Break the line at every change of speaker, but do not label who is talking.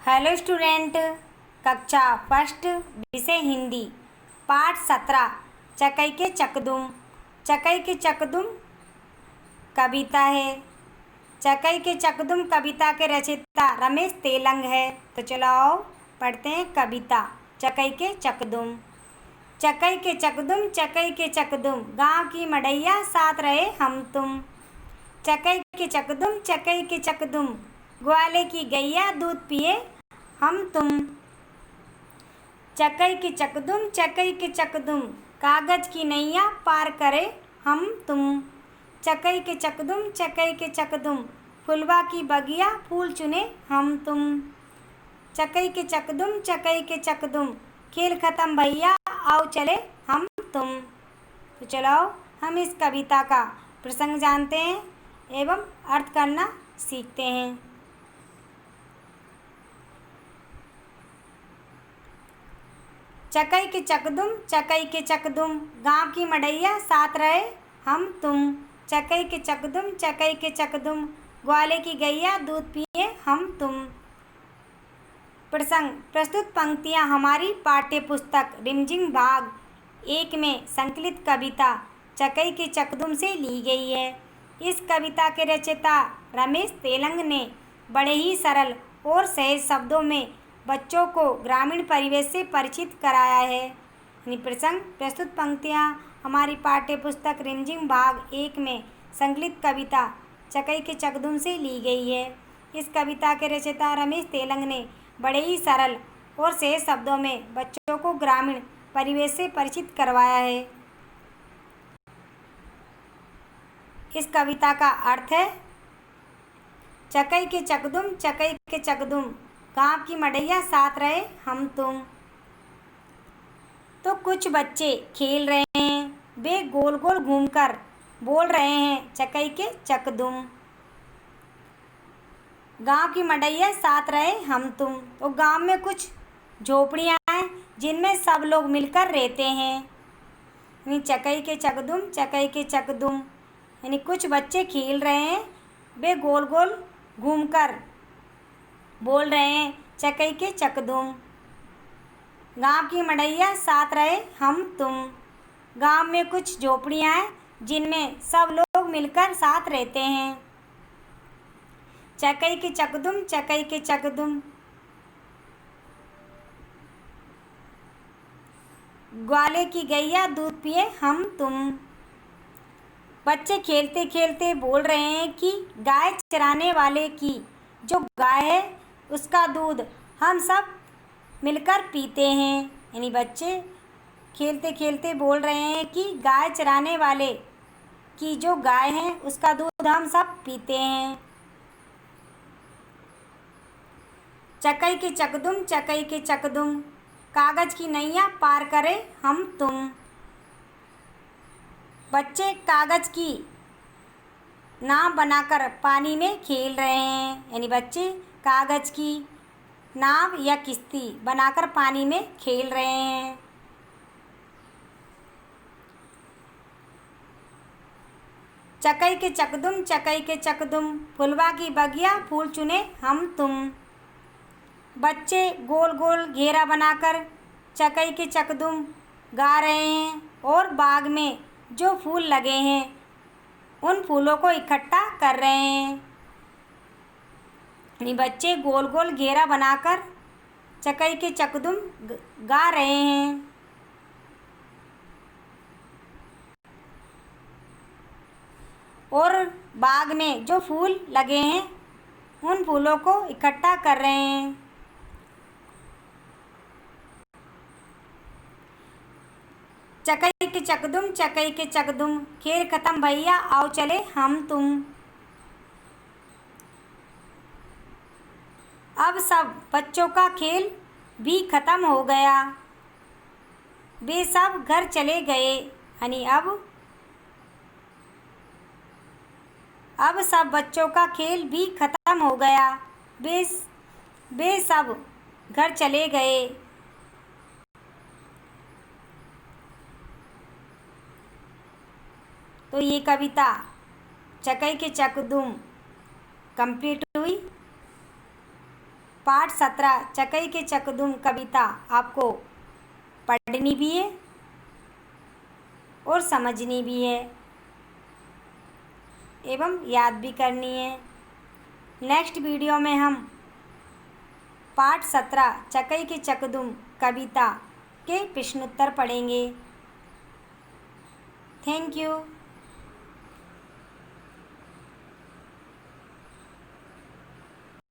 Hello student. कक्षा first, विषय हिंदी, पाठ 17, चकई के चकदुम। चकई के चकदुम कविता है। चकई के चकदुम कविता के रचयिता रमेश तेलंग है। तो चलो आओ पढ़ते हैं कविता। चकई के चकदुम। चकई के चकदुम, चकई के चकदुम, गाँव की मड़ैया साथ रहे हम तुम। चकई के चकदुम, चकई के चकदुम, ग्वाले की गैया दूध पिए हम तुम। चकई के चकदुम, चकई के चकदुम, कागज की नैया पार करे हम तुम। चकई के चकदुम, चकई के चकदुम, फुलवा की बगिया फूल चुने हम तुम। चकई के चकदुम, चकई के चकदुम, खेल खत्म भैया आओ चले हम तुम। तो चलो हम इस कविता का प्रसंग जानते हैं एवं अर्थ करना सीखते हैं। चकई के चकदुम, चकई के चकदुम, गाँव की मड़ैया साथ रहे हम तुम। चकई के चकदुम, चकई के चकदुम, ग्वाले की गैया दूध पिए हम तुम। प्रसंग। प्रस्तुत पंक्तियाँ हमारी पाठ्य पुस्तक रिमझिम भाग 1 में संकलित कविता चकई के चकदुम से ली गई है। इस कविता के रचयिता रमेश तेलंग ने बड़े ही सरल और सहज शब्दों में बच्चों को ग्रामीण परिवेश से परिचित कराया है। प्रसंग। प्रस्तुत पंक्तियाँ हमारी पाठ्य पुस्तक रिमझिम भाग 1 में संकलित कविता चकई के चकदुम से ली गई है। इस कविता के रचयिता रमेश तेलंग ने बड़े ही सरल और सहज शब्दों में बच्चों को ग्रामीण परिवेश से परिचित करवाया है। इस कविता का अर्थ है, चकई के चकदुम, चकई के चकदुम, गाँव की मड़ैया साथ रहे हम तुम। तो कुछ बच्चे खेल रहे हैं, वे गोल गोल घूमकर बोल रहे हैं चकई के चकदुम। गाँव की मड़ैया साथ रहे हम तुम। तो गाँव में कुछ झोपड़ियाँ हैं जिनमें सब लोग मिलकर रहते हैं। चकई के चकदुम, चकई के चकदुम, यानी कुछ बच्चे खेल रहे हैं, वे गोल गोल घूमकर बोल रहे हैं चकई के चकदुम। गाँव की मड़ैया साथ रहे हम तुम। गाँव में कुछ झोपड़ियाँ हैं जिनमें सब लोग मिलकर साथ रहते हैं। चकई के चकदुम, चकई के चकदुम, ग्वाले की गैया दूध पिए हम तुम। बच्चे खेलते खेलते बोल रहे हैं कि गाय चराने वाले की जो गाय है उसका दूध हम सब मिलकर पीते हैं। यानी बच्चे खेलते खेलते बोल रहे हैं कि गाय चराने वाले की जो गाय है उसका दूध हम सब पीते हैं। चकई के चकदुम, चकई के चकदुम, कागज की नैया पार करे हम तुम। बच्चे कागज की नाव बनाकर पानी में खेल रहे हैं। यानी बच्चे कागज की नाव या किश्ती बनाकर पानी में खेल रहे हैं। चकई के चकदुम, चकई के चकदुम, फुलवा की बगिया फूल चुने हम तुम। बच्चे गोल गोल घेरा बनाकर चकई के चकदुम गा रहे हैं और बाग में जो फूल लगे हैं उन फूलों को इकट्ठा कर रहे हैं। यानी बच्चे गोल गोल घेरा बनाकर चकई के चकदुम गा रहे हैं। और बाग में जो फूल लगे हैं उन फूलों को इकट्ठा कर रहे हैं। चकई के चकदुम, चकई के चकदुम, खेल खत्म भैया आओ चले हम तुम। अब सब बच्चों का खेल भी खत्म हो गया, वे सब घर चले गए। यानी अब सब बच्चों का खेल भी खत्म हो गया, वे सब घर चले गए। तो ये कविता चकई के चकदुम कंप्लीट हुई। पाठ 17 चकई के चकदुम कविता आपको पढ़नी भी है और समझनी भी है एवं याद भी करनी है। नेक्स्ट वीडियो में हम पाठ 17 चकई के चकदुम कविता के प्रश्नोत्तर पढ़ेंगे। Thank you.